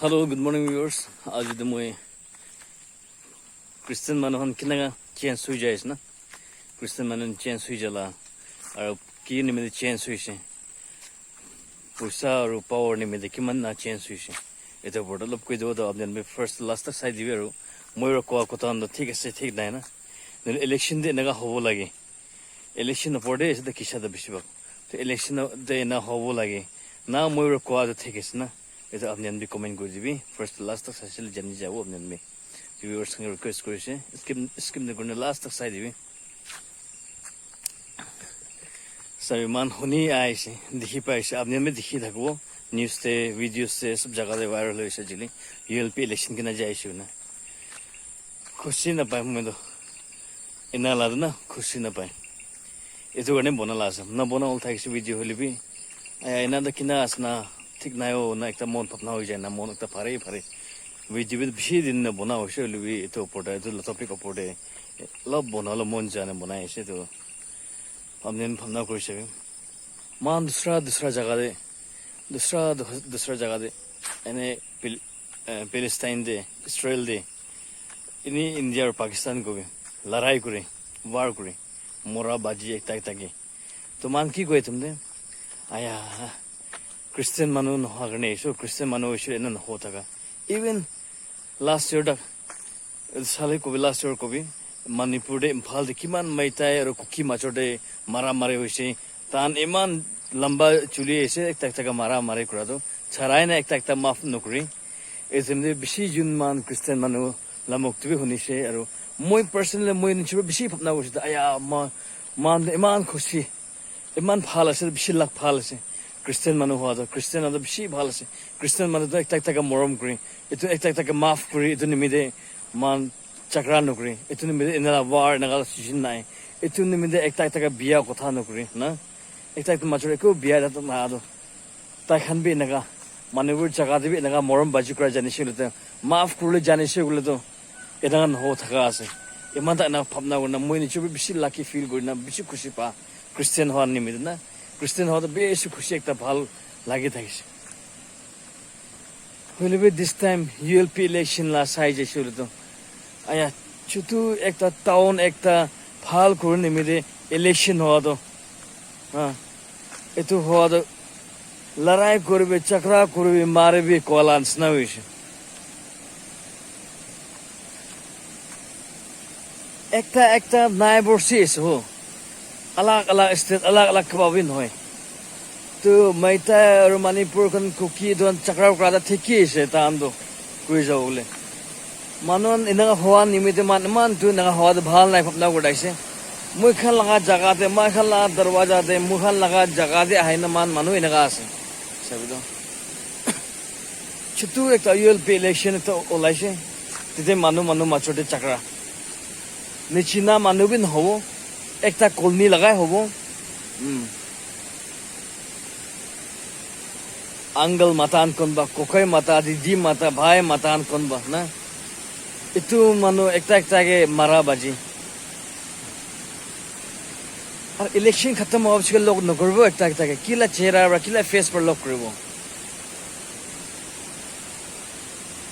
Hello, good morning viewers. आज तो मैं क्रिश्चियन मानोहन कितना चेंज हुई जाए ना क्रिश्चियन मानोहन चेंज हुई जाला और की निमित्त चेंज हुई से पैसा और पावर निमित्त कि मन ना चेंज हुई से इधर बोर्ड लोग कोई दो अब जन में फर्स्ट लास्ट तक साइड दिवे रो मोइरो को तो अंदर ठीक है ठीक नहीं ना then election दे नगा हो लगे election अपॉर्डे ऐसे तो किसा तो बिस्वा तो election दे ना हो लगे ना मोइरो को आदत ठीक है ना इधर अब जन भी कमेंट कर दीवी first लास्ट तक साइड जन जाओ अब जन में viewers can request करें skip the करने last तक साइड दिवी सभी मान होनी आए से दिखी पाए से अब जन में दिखी था वो न्यूज़ से वीडियो से सब जगह से वायरल हुई से जिले ULP इलेक्शन के ना जाए शू ना खुशी ना पाए मैं तो इन्ना लाद ना खुशी ना पाए ये तो करने बोना लाज़म ना बोना उल्टा किसी वीडियो होली भी इन्ना तो किना असना ठीक ना हो ना एक तो मन पपना हो जाए ना मन एक तो फारे वीडियो भी बिशी दिन ना बोना हो शे होली तो पोटा तो टॉपिक पोटे लब बोना लो मन जाने बोना ऐसे तो हमने पपना कोई से मान दूसरा जगह दे दूसरा जगह दे यानी पैलेस्टाइन दे इसराइल दे इन्हीं इंडिया और पाकिस्तान को भी लड़ाई करे वार करे मोरा बाजी एक ताक ताके तो मान की कोई तुमने आया क्रिश्चियन मानो नहा करने ऐसो क्रिश्चियन मानो ऐसो इन्हें हो तका इवन लास्ट ईयर तक साले को भी लास्ट ईयर को भी मणिपुर दे इम्फाल दे किमान मैताय और कुकी माचो दे मारा मारे हुए से तान इमान लंबा चुली ऐसे एक तक मारा मारे करा तो छराय ना एक तक माफ नौकरी ऐसे में बिशी जुन मान क्रिश्चियन मानो लामुक्त भी होनी से और मैं पर्सनली मैं निचुर बिशी पपना हो सकता आया मान इमान खुशी इमान फाल ऐसे बिशी लाख फाल ऐसे क्रिश्चियन मानो हुआ तो क्रिश्चियन आदमी बिशी फाल ऐसे क्रिश्चियन मानो तो एक तक मोरम करी इतने एक तक माफ करी इतने मिले मान चक्रा नौकरी इतने मिले इन्हें वार नगाल सीजन नाई इतने मिले एक तक बिया कोठा नौकरी ना एक तक मचुरे को बिया जाता ना तो ताकन भी नगा मानवर जगह भी नगा मोरम बाजी करा जाने से लेते माफ कर ले जाने से बोले तो इधर हो थका से इमान तक ना फपना करना मैं नीचे भी बिशी लाकी फील करना बिशी खुशी पा क्रिश्चियन हुआ नहीं मिलता ना क्रिश्चियन हुआ तो बेसी खुशी एक भाल लगे था किसी बोले भी दिस टाइम ULP इलेक्शन ला साइज जैसे बोले तो आया चुटू एक टाउन एक फाल करने मिले इलेक्शन हुआ तो हाँ इतो हुआ तो लड़ाई करबे चक्रा करबे मारे भी कोलांस ना हुई एक नाइबर सीस हो अलग स्टेट अलग कबाबिन होय तो मैताय और मणिपुर कन कुकी दोन चक्रा करादा ठेकी से ताम दो कोई जाओले मानन इनगा हुआ निमित मान तू नगा हुआ भाल नाइ फपना गुडाइसे मुखन लगा जगह दे मुखन लगा दरवाजा दे मुखन लगा जगह दे है न मान मानो इनगा से सभी तो छुटू एक ULP इलेक्शन तो ओलाइसे तिते मानो माचोटे चक्रा निचिना मानो भी न हो एक कॉलोनी लगाए हो अंगल मातान कौन बा कोकोई माता दीदी माता भाई मातान कौन बा ना इतु मानो एक के मारा बाजी और इलेक्शन खत्म हो उसके लोग नगरबो एक के किला चेहरा किला फेस पर लोग करबो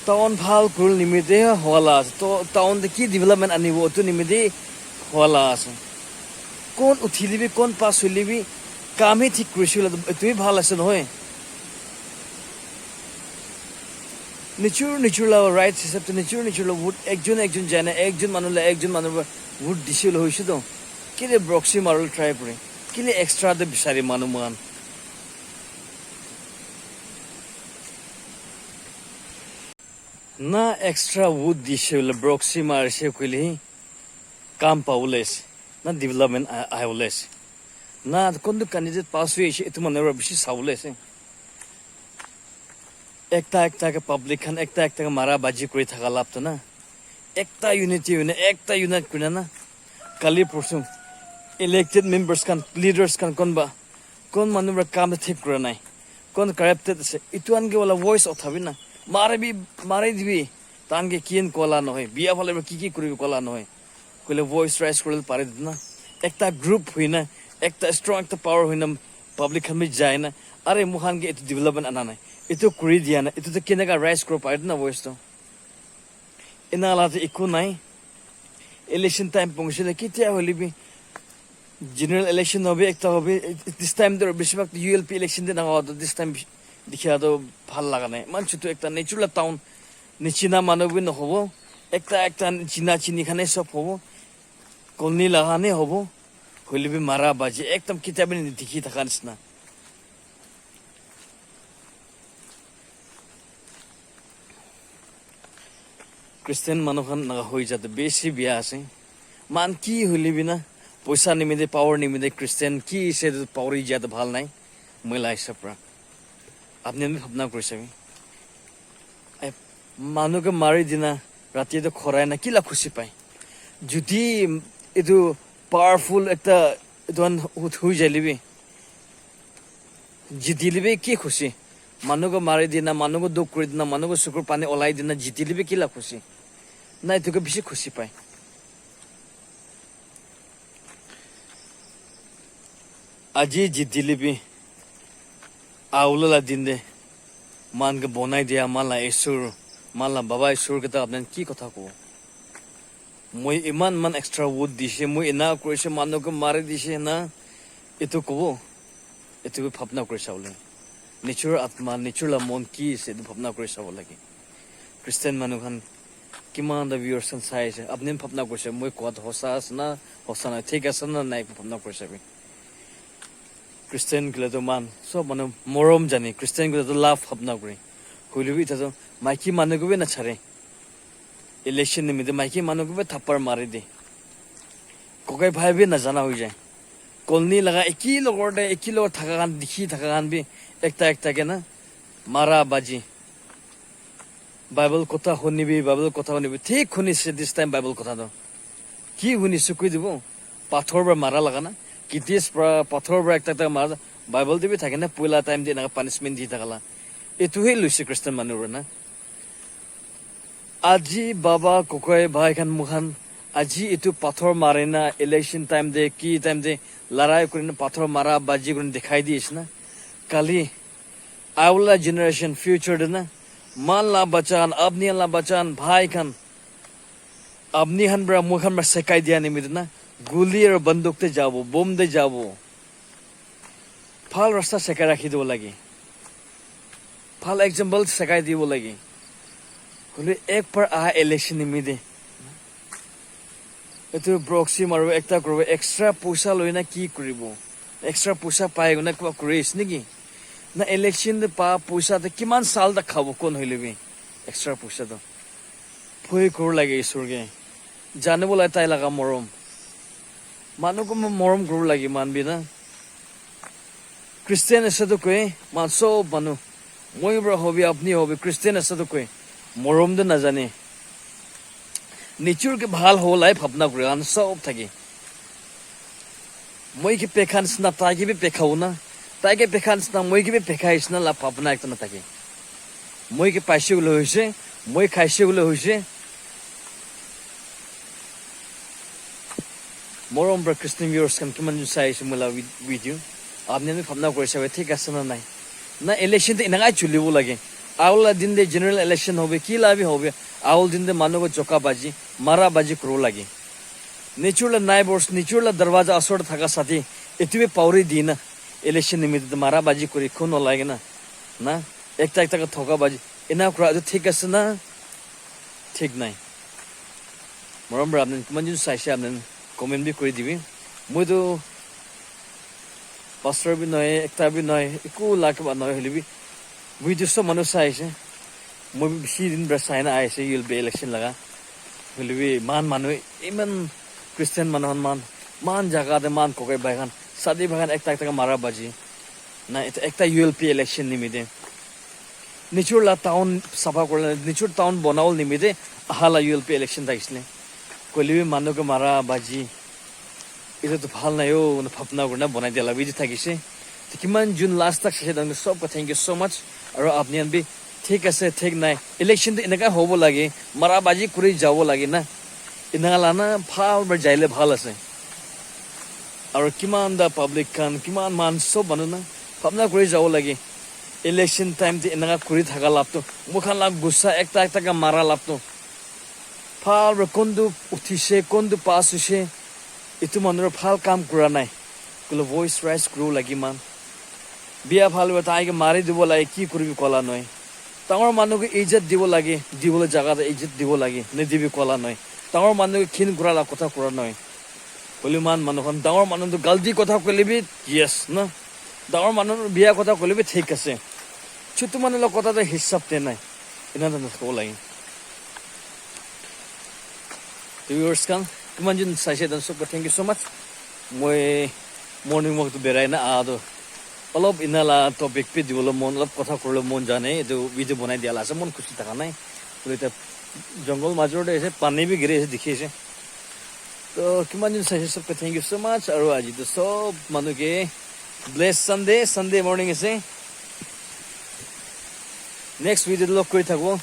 टाउन फाल कुल निमिते होला तो टाउन की डेवलपमेंट आनी वो तो निमिते होला कौन उठिली भी कौन पास हुई भी काम ही ठीक कृषि तुम्हें ভাল আছে নহয় निचुर ला राइट हिसाब से निचुर ला वोट एक जन जाने एक जन मानुला वोट दिसिल होइसे तो किले ब्रॉक्सी मारल ट्राई करे किले एक्स्ट्रा दे बिसारी मानु मान ना एक्स्ट्रा वोट दिसिल ब्रॉक्सी मारसे कोइले काम पाउलेस ना डेवलपमेंट आउलेस ना कौन तो कैंडिडेट पास हुई है इतना नंबर बिशी साउलेस एक के पब्लिक खान एक के मारा बाजी कोई थका लाभ तो ना एक यूनिटी होने एक यूनाइट करना ना कल परसों elected members Khan leaders Khan कौन मानुबर काम ठीक करा ना कौन करप्टेड से इतुआन के वाला वॉइस उठाबी ना मारे दिबी तान के किन कोला নহয় बिया फले की करिबि कोला নহয় कोले वॉइस राइज करल पारे ना एक ग्रुप हुई ना एक स्ट्रॉन्ग पावर हुई ना पब्लिक खान में जाए ना আৰে মুখানকে এইটো ডেভেলপমেণ্ট আনা নাই এইটো কৰি দিয়া নাই এইটোতো কেনেকুৱা ৰাইজ কৰিব পাৰে না বস্তু এনালাতে একো নাই ইলেকশ্যন টাইম পৌঁছিলে কেতিয়া হলিবি জেনারেল ইলেকশন হবে একটা হবে দিস টাইম তো বেশিরভাগ ইউএলপি ইলেকশন দিন হওয়া তো দিস টাইম দেখিয়া তো ভাল লাগা নাই মানছুতো একটা নেচুরাল টাউন নিচিনা মানবী নহব একটা একটা চিনা চিনি খানে সব হব কলনি লাগানে হব হলিবি মারা বাজে একদম কিতাবে দেখি থাকা নিচিনা খ্রিস্টান মানুহখান হৈ যাতে বেছি বিয়া আছে মান কি হলিবি না পইচা নিমিদে পাৱাৰ নিমিদে খ্ৰীষ্টান কি সে পাৱৰি যাতে ভাল নাই মহিলা হিচাপৰা আপনি আমি ভাবনা কৰিছে মানুহকে মাৰি দিনা ৰাতিটো খৰাই না কিলা খুচি পায় যদি এইটো পাৱাৰফুল একটা এইটো হৈ যাইলিবি জিতিলিবি কি খুচি মানুহকে মাৰি দিনা মানুহকে দুখ কৰি দিনা মানুহকে চকুৰ পানী ওলাই দিনা জিতিলিবি কিলা খুচি না এইটোকে বেছি খুচি পায় আজি জিতিলিবি আউলা দিন দে মানকে বনাই দিয়া মালা ঈশ্বৰ মালা বাবা ঈশ্বৰ কেইটা আপোনাৰ কি কথা কব মই ইমান মান এক্সট্ৰা উড দিছে মই এনা কৰিছে মানুহকে মাৰি দিছে না এইটো কব এইটো ভাৱনা কৰি চাব লাগে নিজৰ আত্মা নিজৰ মন কি আছে এইটো ভাৱনা কৰি চাব লাগে খ্ৰীষ্টান মানুহখন কিমান ভিউৱাৰ্ছ চাই আছে আপুনি ভাৱনা কৰিছে মই কোৱাত সঁচা আছে না সঁচা নাই ঠিক আছে না নাই ভাৱনা কৰি চাবি খ্ৰীষ্টান গিলাতো মান চব মানুহ মৰম জানি খ্ৰীষ্টান গিলাতো লাভ ভাৱনা কৰি হলিবি এতিয়া মাইকী মানুহকে নাচাৰে ইলেকশ্যন নিমিত্তে মাইকী মানুহকে থাপ্পৰ মাৰি দিয়ে ককাই ভাই বি নাজানা হৈ যায় কলনি লগা একি লগতে একি লগত থকা কান দেখি থকা কান বি একটা একটাকে না মাৰা বাজি বাইবেল কথা শুনিবি বাইবেল কথা শুনিবি ঠিক শুনিছে দিছ টাইম বাইবেল কথাটো কি শুনিছো কৈ দিব পাথৰ পৰা মাৰা লগা না কিটিছ পৰা পাথৰৰ পৰা একটা একটা মাৰা বাইবেল দিবি থাকে না পইলা টাইম দি এনেকুৱা পানিচমেণ্ট দি থাকালা এইটোহে লৈছে খ্ৰীষ্টান মানুহৰ না আজি বাবা ককাই ভাই খান মুখান আজি এইটো পাথৰ মাৰে না ইলেকশ্যন টাইম দে কি টাইম দে লৰাই কৰি পাথৰ মাৰা বাজি কৰি দেখাই দিছে না কালি আউলা জেনারেশন ফিউচার না মাল্লা বাচান আপনি আল্লাহ বাচান ভাই খান আপনি খান বরা মুখান বরা সেকাই দিয়া নিমিত না গুলি আর বন্দুকতে যাব বোম দে যাব ভাল রাস্তা সেকাই রাখি দিব লাগে ভাল এক্সাম্পল সেকাই দিব লাগে হলে এক পার আহা ইলেকশন নিমিদে এইটো ব্ৰক্সি মাৰিব একটা কৰিব এক্সট্ৰা পইচা লৈ না কি কৰিব এক্সট্ৰা পইচা পাই না কিবা কৰিছ নেকি না ইলেকশ্যন পা পইচাতে কিমান সাল তক খাব কোন হইলিবি এক্সট্ৰা পইচাটো ভয় কৰিব লাগে ঈশ্বৰকে জানিব লাগে তাই লগা মৰম মানুহকো মৰম কৰিব লাগে মানবি না খ্ৰীষ্টান আছেতো কয় মান চব মানুহ মই পৰা হবি আপুনি হবি খ্ৰীষ্টান আছেতো কয় মৰম দে নাজানে নিচুৰকে ভাল হলাই ভাৱনা কৰে আন চব থাকে মই কি পেখা নিচিনা তাইকে বি পেখাও না তাইকে পেখা নিচিনা মই কি বি পেখা নিচিনা লাভ ভাৱনা একটা নাথাকে মই কি পাইছে গ'লে হৈছে মই খাইছে গ'লে হৈছে মৰম পৰা কৃষ্ণ ভিউৱাৰ্ছ খান কিমান চাই আছে মোলা ভিডিঅ' আপুনি ভাৱনা কৰিছে ঠিক আছে না নাই না ইলেকশ্যনটো এনেকাই চলিব লাগে আউলা দিন দে জেনারেল ইলেকশন হবে কি লাভি হবে আউল দিন দে মানো চোকা বাজি মারা বাজি করো লাগে নিচুরলা নাই বর্ষ নিচুরলা দরवाजा আসর থাকা সাথে এতুবে পাউরি দি না ইলেকশন নিমিত্তে মারা বাজি করি কোন লাগে না না একটা একটা ঠকা বাজি এনা করা ঠিক আছে না ঠিক নাই মরম আপনি কিমান জন চাইছে আপনি কমেন্ট বি করে দিবি মই তো পাস্টার বি নয় একটা বি নয় একো লাখ নয় হলিবি ভিডিঅ' চব মানুহ চাই আহিছে মই বেছি দিন পৰা চাই না আহিছে ইউল বি ইলেকশ্যন লগা হলিবি মান মানুহ ইমান খ্ৰীষ্টান মানুহৰ মান জাগাতে মান ককাই বাইখান চাদি বাইখান একটা একটা মাৰা বাজি না একটা ইউএলপি ইলেকশ্যন নিমিতে নিচুৰলা টাউন চাফা কৰিলে নিচুৰ টাউন বনাওল নিমিতে আহালা ইউএলপি ইলেকশ্যন থাকিছিলে কলিবি মানুহকে মাৰা বাজি এইটোতো ভাল নাই অ' ভাৱনা কৰি না বনাই দিয়া বিজি থাকিছে কিমান জুন লাষ্ট তাক চাইছে তাৰমানে চবকে থেংক ইউ ছ' মাছ আৰু আপুনি বি ঠিক আছে ঠিক নাই ইলেকশ্যনটো এনেকুৱা হ'ব লাগে মাৰা বাজি কৰি যাব লাগে না এনেকুৱা লানা ভাল যাইলে ভাল আছে আৰু কিমান দা পাব্লিক খান কিমান মান চব মানুহ না ভাবনা কৰি যাব লাগে ইলেকশ্যন টাইম তে এনেকা কৰি থাকা লাভটো মুখান লাভ গুচা একটা মাৰা লাভটো ভাল কোনটো উঠিছে কোনটো পাছ হৈছে এইটো মানুহৰ ভাল কাম কৰা নাই কলে ভইচ ৰাইজ গ্ৰো লাগি মান বিয়া ভাল হ'ব তাইকে মাৰি দিব লাগে কি কৰিবি কলা নহয় ডাঙৰ মানুহকে ইজ্জত দিব লাগে দিবলৈ জাগাতে ইজ্জত দিব লাগে নিদিবি কলা নহয় ডাঙৰ মানুহকে ক্ষীণ কৰা কথা কৰা নহয় বলি মান মানুহখন ডাঙৰ মানুহটো গালদি কথা কলিবি ইয়েছ ন ডাঙৰ মানুহৰ বিয়া কথা কলিবি ঠিক আছে ছোট মানুহৰ কথাটো হিচাপতে নাই এনে ক'ব লাগে ভিউৱাৰ্ছ কাম কিমান জন চাইছে দৰ্শক থেংক ইউ সো মাচ মই মৰ্নিং ৱাকটো বেৰাই না আদো অলপ ইনালা টপিক পে দিবলৈ মন অলপ কথা ক'বলৈ মন জানে এইটো ভিডিঅ' বনাই দিয়া আছে মন খুচি থকা নাই এতিয়া জংঘল মাজতে আছে পানী বি গিৰি আছে দেখি আছে তো কিমান জন চাইছে সবকে থেংক ইউ সো মাচ আৰু আজিতো সব মানুহকে ব্লেছ সানডে মৰ্নিং আছে নেক্সট ভিডিঅ'ত লগ কৰি থাকোঁ